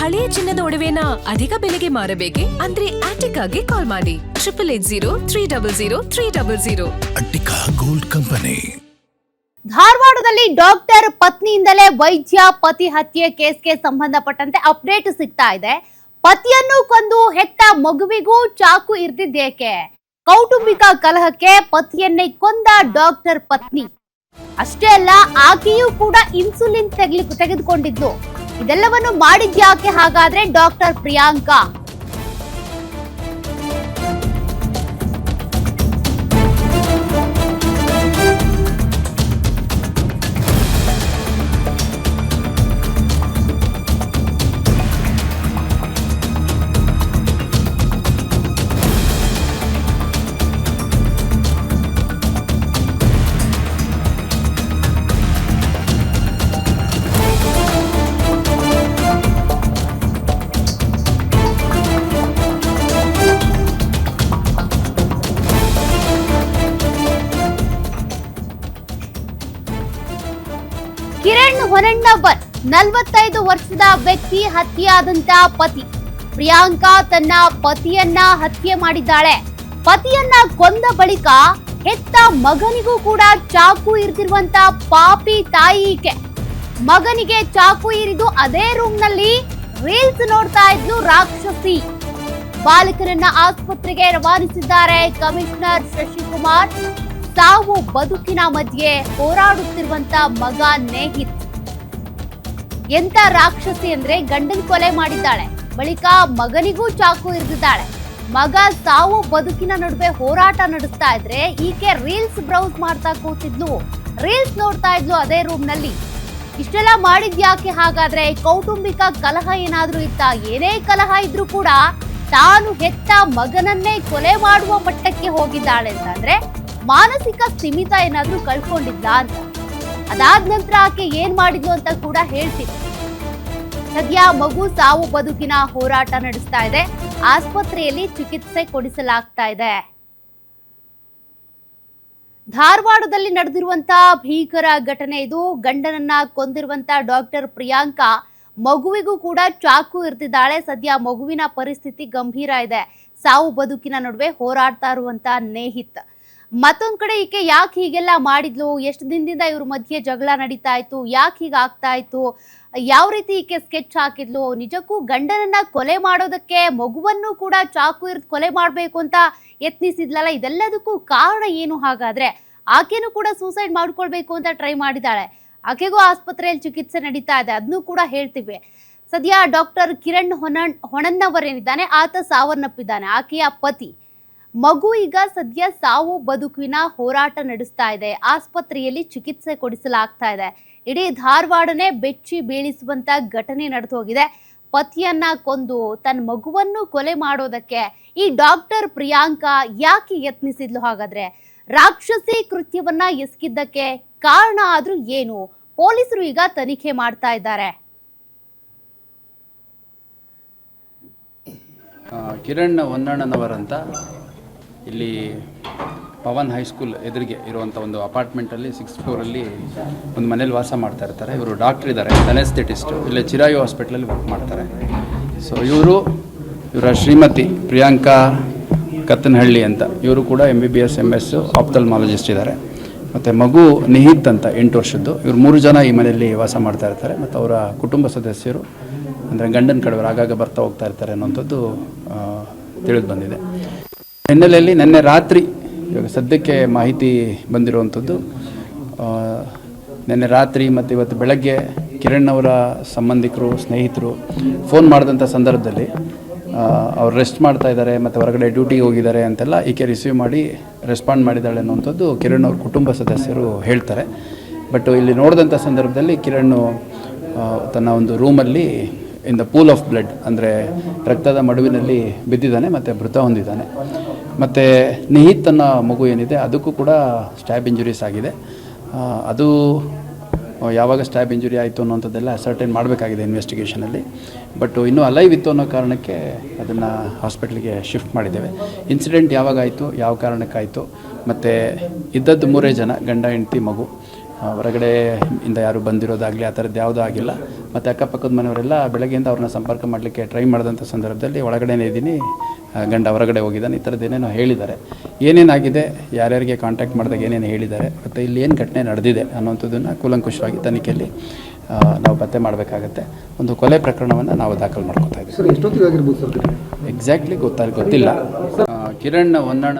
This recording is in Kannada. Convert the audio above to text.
ಹಳೆಯ ಚಿನ್ನದ ಒಡವೆನ ಅಧಿಕ ಬೆಲೆಗೆ ಮಾರಬೇಕೆ? ಅಂದ್ರೆ ಆಟಿಕಾಗೆ ಕಾಲ್ ಮಾಡಿ 8880300300. Attica gold company. ಧಾರವಾಡದಲ್ಲಿ ಡಾಕ್ಟರ್ ಪತ್ನಿಯಿಂದಲೇ ವೈದ್ಯ ಪತಿ ಹತ್ಯೆ ಕೇಸ್ಗೆ ಸಂಬಂಧಪಟ್ಟಂತೆ ಅಪ್ಡೇಟ್ ಸಿಗ್ತಾ ಇದೆ. ಪತಿಯನ್ನು ಕೊಂದು ಹೆತ್ತ ಮಗುವಿಗೂ ಚಾಕು ಇರ್ದಿದ್ದೇಕೆ? ಕೌಟುಂಬಿಕ ಕಲಹಕ್ಕೆ ಪತಿಯನ್ನೇ ಕೊಂದ ಡಾಕ್ಟರ್ ಪತ್ನಿ. ಅಷ್ಟೇ ಅಲ್ಲ, ಆಕೆಯೂ ಕೂಡ ಇನ್ಸುಲಿನ್ ತೆಗೆದುಕೊಂಡಿದ್ಲು. ಇದೆಲ್ಲವನ್ನು ಮಾಡಿದ್ಯಾಕೆ ಹಾಗಾದ್ರೆ ಡಾಕ್ಟರ್ ಪ್ರಿಯಾಂಕಾ? ಕಿರಣ್ ಹೊನ್ನಣ್ಣವರ್ 45 ವರ್ಷದ ವ್ಯಕ್ತಿ ಹತ್ಯೆಯಾದಂತ ಪತಿ. ಪ್ರಿಯಾಂಕಾ ತನ್ನ ಪತಿಯನ್ನ ಹತ್ಯೆ ಮಾಡಿದ್ದಾಳೆ. ಪತಿಯನ್ನ ಕೊಂದ ಬಳಿಕ ಹೆತ್ತ ಮಗನಿಗೂ ಕೂಡ ಚಾಕು ಇರಿದಿರುವಂತ ಪಾಪಿ ತಾಯಿ ಈಕೆ. ಮಗನಿಗೆ ಚಾಕು ಇರಿದು ಅದೇ ರೂಮ್ ನಲ್ಲಿ ರೀಲ್ಸ್ ನೋಡ್ತಾ ಇದ್ಲು ರಾಕ್ಷಸಿ. ಬಾಲಕನನ್ನ ಆಸ್ಪತ್ರೆಗೆ ರವಾನಿಸಿದ್ದಾರೆ ಕಮಿಷನರ್ ಶಶಿಕುಮಾರ್. ಸಾವು ಬದುಕಿನ ಮಧ್ಯೆ ಹೋರಾಡುತ್ತಿರುವಂತ ಮಗ ನೇಹಿತ್. ಎಂತ ರಾಕ್ಷಸಿ ಅಂದ್ರೆ ಗಂಡನ್ ಕೊಲೆ ಮಾಡಿದ್ದಾಳೆ, ಬಳಿಕ ಮಗನಿಗೂ ಚಾಕು ಇರಿದಿದ್ದಾಳೆ. ಮಗ ಸಾವು ಬದುಕಿನ ನಡುವೆ ಹೋರಾಟ ನಡೆಸ್ತಾ ಇದ್ರೆ ಈಕೆ ರೀಲ್ಸ್ ಬ್ರೌಸ್ ಮಾಡ್ತಾ ಕೂತಿದ್ಲು, ರೀಲ್ಸ್ ನೋಡ್ತಾ ಇದ್ಲು ಅದೇ ರೂಮ್ ನಲ್ಲಿ. ಇಷ್ಟೆಲ್ಲ ಮಾಡಿದ್ಯಾಕೆ ಹಾಗಾದ್ರೆ? ಕೌಟುಂಬಿಕ ಕಲಹ ಏನಾದ್ರೂ ಇತ್ತ? ಏನೇ ಕಲಹ ಇದ್ರೂ ಕೂಡ ತಾನು ಹೆತ್ತ ಮಗನನ್ನೇ ಕೊಲೆ ಮಾಡುವ ಮಟ್ಟಕ್ಕೆ ಹೋಗಿದ್ದಾಳೆ ಅಂತಂದ್ರೆ ಮಾನಸಿಕ ಸ್ಥಿಮಿತ ಏನಾದ್ರೂ ಕಳ್ಕೊಂಡಿದ್ಲ ಅಂತ. ಅದಾದ ನಂತರ ಆಕೆ ಏನ್ ಮಾಡಿದ್ಲು ಅಂತ ಕೂಡ ಹೇಳ್ತೀವಿ. ಸದ್ಯ ಮಗು ಸಾವು ಬದುಕಿನ ಹೋರಾಟ ನಡೆಸ್ತಾ ಇದೆ, ಆಸ್ಪತ್ರೆಯಲ್ಲಿ ಚಿಕಿತ್ಸೆ ಕೊಡಿಸಲಾಗ್ತಾ ಇದೆ. ಧಾರವಾಡದಲ್ಲಿ ನಡೆದಿರುವಂತಹ ಭೀಕರ ಘಟನೆ ಇದು. ಗಂಡನನ್ನ ಕೊಂದಿರುವಂತ ಡಾಕ್ಟರ್ ಪ್ರಿಯಾಂಕಾ ಮಗುವಿಗೂ ಕೂಡ ಚಾಕು ಇರ್ತಿದ್ದಾಳೆ. ಸದ್ಯ ಮಗುವಿನ ಪರಿಸ್ಥಿತಿ ಗಂಭೀರ ಇದೆ. ಸಾವು ಬದುಕಿನ ನಡುವೆ ಹೋರಾಡ್ತಾ ಇರುವಂತ ನೇಹಿತ್. ಮತ್ತೊಂದ್ ಕಡೆ ಈಕೆ ಯಾಕೆ ಹೀಗೆಲ್ಲ ಮಾಡಿದ್ಲು? ಎಷ್ಟು ದಿನದಿಂದ ಇವ್ರ ಮಧ್ಯೆ ಜಗಳ ನಡೀತಾ ಇತ್ತು? ಯಾಕೆ ಹೀಗಾಗ್ತಾ ಇತ್ತು? ಯಾವ ರೀತಿ ಈಕೆ ಸ್ಕೆಚ್ ಹಾಕಿದ್ಲು? ನಿಜಕ್ಕೂ ಗಂಡನನ್ನ ಕೊಲೆ ಮಾಡೋದಕ್ಕೆ ಮಗುವನ್ನು ಕೂಡ ಚಾಕು ಇರ್ದು ಕೊಲೆ ಮಾಡ್ಬೇಕು ಅಂತ ಯತ್ನಿಸಿದ್ಲಲ್ಲ, ಇದೆಲ್ಲದಕ್ಕೂ ಕಾರಣ ಏನು ಹಾಗಾದ್ರೆ? ಆಕೆನೂ ಕೂಡ ಸೂಸೈಡ್ ಮಾಡ್ಕೊಳ್ಬೇಕು ಅಂತ ಟ್ರೈ ಮಾಡಿದಾಳೆ. ಆಕೆಗೂ ಆಸ್ಪತ್ರೆಯಲ್ಲಿ ಚಿಕಿತ್ಸೆ ನಡೀತಾ ಇದೆ, ಅದನ್ನು ಕೂಡ ಹೇಳ್ತೀವಿ. ಸದ್ಯ ಡಾಕ್ಟರ್ ಕಿರಣ್ ಹೊನ್ನಣ್ಣವರ್ ಏನಿದ್ದಾನೆ ಆತ ಸಾವನ್ನಪ್ಪಿದ್ದಾನೆ, ಆಕೆಯ ಪತಿ. ಮಗು ಈಗ ಸದ್ಯ ಸಾವು ಬದುಕಿನ ಹೋರಾಟ ನಡೆಸ್ತಾ ಇದೆ, ಆಸ್ಪತ್ರೆಯಲ್ಲಿ ಚಿಕಿತ್ಸೆ ಕೊಡಿಸಲಾಗ್ತಾ ಇದೆ. ಇಡೀ ಧಾರವಾಡನೇ ಬೆಚ್ಚಿ ಬೀಳಿಸುವಂತ ಘಟನೆ ನಡೆದು ಹೋಗಿದೆ. ಪತಿಯನ್ನ ಕೊಂದು ತನ್ನ ಮಗುವನ್ನು ಕೊಲೆ ಮಾಡೋದಕ್ಕೆ ಈ ಡಾಕ್ಟರ್ ಪ್ರಿಯಾಂಕಾ ಯಾಕೆ ಯತ್ನಿಸಿದ್ಲು ಹಾಗಾದ್ರೆ? ರಾಕ್ಷಸಿ ಕೃತ್ಯವನ್ನ ಎಸಗಿದ್ದಕ್ಕೆ ಕಾರಣ ಆದ್ರೂ ಏನು? ಪೊಲೀಸರು ಈಗ ತನಿಖೆ ಮಾಡ್ತಾ ಇದ್ದಾರೆ. ಕಿರಣ್ ಹೊನ್ನಣ್ಣನವರ್ ಅಂತ ಇಲ್ಲಿ ಪವನ್ ಹೈಸ್ಕೂಲ್ ಎದುರಿಗೆ ಇರುವಂಥ ಒಂದು ಅಪಾರ್ಟ್ಮೆಂಟಲ್ಲಿ 6th ಫ್ಲೋರಲ್ಲಿ ಒಂದು ಮನೇಲಿ ವಾಸ ಮಾಡ್ತಾ ಇರ್ತಾರೆ. ಇವರು ಡಾಕ್ಟರ್ ಇದ್ದಾರೆ, ಅನೆಸ್ಥೆಟಿಸ್ಟು, ಇಲ್ಲೇ ಚಿರಾಯು ಹಾಸ್ಪಿಟ್ಲಲ್ಲಿ ವರ್ಕ್ ಮಾಡ್ತಾರೆ. ಸೊ ಇವರ ಶ್ರೀಮತಿ ಪ್ರಿಯಾಂಕಾ ಕತ್ತನಹಳ್ಳಿ ಅಂತ, ಇವರು ಕೂಡ MBBS MS ಆಪ್ಥಲ್ಮಾಲಜಿಸ್ಟ್ ಇದ್ದಾರೆ. ಮತ್ತು ಮಗು ನಿಹಿತ್ ಅಂತ 8 ವರ್ಷದ್ದು. ಇವರು 3 ಜನ ಈ ಮನೆಯಲ್ಲಿ ವಾಸ ಮಾಡ್ತಾ ಇರ್ತಾರೆ. ಮತ್ತು ಅವರ ಕುಟುಂಬ ಸದಸ್ಯರು ಅಂದರೆ ಗಂಡನ ಕಡೆಯವರು ಆಗಾಗ ಬರ್ತಾ ಹೋಗ್ತಾ ಇರ್ತಾರೆ ಅನ್ನೋಂಥದ್ದು ತಿಳಿದು ಬಂದಿದೆ. ಹಿನ್ನೆಲೆಯಲ್ಲಿ ನಿನ್ನೆ ರಾತ್ರಿ, ಇವಾಗ ಸದ್ಯಕ್ಕೆ ಮಾಹಿತಿ ಬಂದಿರುವಂಥದ್ದು, ನಿನ್ನೆ ರಾತ್ರಿ ಮತ್ತು ಇವತ್ತು ಬೆಳಗ್ಗೆ ಕಿರಣ್ ಅವರ ಸಂಬಂಧಿಕರು ಸ್ನೇಹಿತರು ಫೋನ್ ಮಾಡಿದಂಥ ಸಂದರ್ಭದಲ್ಲಿ ಅವ್ರು ರೆಸ್ಟ್ ಮಾಡ್ತಾ ಇದ್ದಾರೆ ಮತ್ತು ಹೊರಗಡೆ ಡ್ಯೂಟಿಗೆ ಹೋಗಿದ್ದಾರೆ ಅಂತೆಲ್ಲ ಈಕೆ ರಿಸೀವ್ ಮಾಡಿ ರೆಸ್ಪಾಂಡ್ ಮಾಡಿದ್ದಾಳೆ ಅನ್ನುವಂಥದ್ದು ಕಿರಣ್ ಅವ್ರ ಕುಟುಂಬ ಸದಸ್ಯರು ಹೇಳ್ತಾರೆ. ಬಟ್ ಇಲ್ಲಿ ನೋಡಿದಂಥ ಸಂದರ್ಭದಲ್ಲಿ ಕಿರಣ್ ತನ್ನ ಒಂದು ರೂಮಲ್ಲಿ in the pool of blood ಅಂದರೆ ರಕ್ತದ ಮಡುವಿನಲ್ಲಿ ಬಿದ್ದಿದ್ದಾನೆ ಮತ್ತು ಮೃತ ಹೊಂದಿದ್ದಾನೆ. ಮತ್ತು ನಿಹಿತ್ ಅನ್ನೋ ಮಗು ಏನಿದೆ ಅದಕ್ಕೂ ಕೂಡ ಸ್ಟ್ಯಾಬ್ ಇಂಜುರೀಸ್ ಆಗಿದೆ. ಅದು ಯಾವಾಗ ಸ್ಟ್ಯಾಬ್ ಇಂಜುರಿ ಆಯಿತು ಅನ್ನೋಂಥದ್ದೆಲ್ಲ ಅಸರ್ಟೈನ್ ಮಾಡಬೇಕಾಗಿದೆ ಇನ್ವೆಸ್ಟಿಗೇಷನಲ್ಲಿ. ಬಟ್ ಇನ್ನೂ ಅಲೈವ್ ಇತ್ತು ಅನ್ನೋ ಕಾರಣಕ್ಕೆ ಅದನ್ನು ಹಾಸ್ಪಿಟ್ಲಿಗೆ ಶಿಫ್ಟ್ ಮಾಡಿದ್ದೇವೆ. ಇನ್ಸಿಡೆಂಟ್ ಯಾವಾಗ ಆಯಿತು, ಯಾವ ಕಾರಣಕ್ಕಾಯಿತು, ಮತ್ತು ಇದ್ದದ್ದು 3 ಜನ, ಗಂಡ ಹೆಂಡತಿ ಮಗು. ಹೊರಗಡೆ ಇಂದ ಯಾರು ಬಂದಿರೋದಾಗಲಿ ಆ ಥರದ್ದು ಯಾವುದೂ ಆಗಿಲ್ಲ. ಮತ್ತು ಅಕ್ಕಪಕ್ಕದ ಮನೆಯವರೆಲ್ಲ ಬೆಳಗ್ಗೆಯಿಂದ ಅವ್ರನ್ನ ಸಂಪರ್ಕ ಮಾಡಲಿಕ್ಕೆ ಟ್ರೈ ಮಾಡಿದಂಥ ಸಂದರ್ಭದಲ್ಲಿ ಒಳಗಡೆನೇ ಇದ್ದೀನಿ, ಗಂಡ ಹೊರಗಡೆ ಹೋಗಿದ್ದಾನೆ, ಈ ಥರದ್ದು ಏನೇನೋ ಹೇಳಿದ್ದಾರೆ. ಏನೇನಾಗಿದೆ, ಯಾರ್ಯಾರಿಗೆ ಕಾಂಟ್ಯಾಕ್ಟ್ ಮಾಡಿದಾಗ ಏನೇನು ಹೇಳಿದ್ದಾರೆ ಮತ್ತು ಇಲ್ಲಿ ಏನು ಘಟನೆ ನಡೆದಿದೆ ಅನ್ನೋಂಥದ್ದನ್ನು ಕೂಲಂಕುಷವಾಗಿ ತನಿಖೆಯಲ್ಲಿ ನಾವು ಪತ್ತೆ ಮಾಡಬೇಕಾಗತ್ತೆ. ಒಂದು ಕೊಲೆ ಪ್ರಕರಣವನ್ನು ನಾವು ದಾಖಲು ಮಾಡ್ಕೊತಾ ಇದ್ದೀವಿ. ಸರ್ ಎಷ್ಟೊತ್ತಿಗೆ ಆಗಿರ್ಬೋದು ಸರ್? ಎಕ್ಸಾಕ್ಟ್ಲಿ ಗೊತ್ತಿಲ್ಲ. ಕಿರಣ್ ಹೊನ್ನಾಣ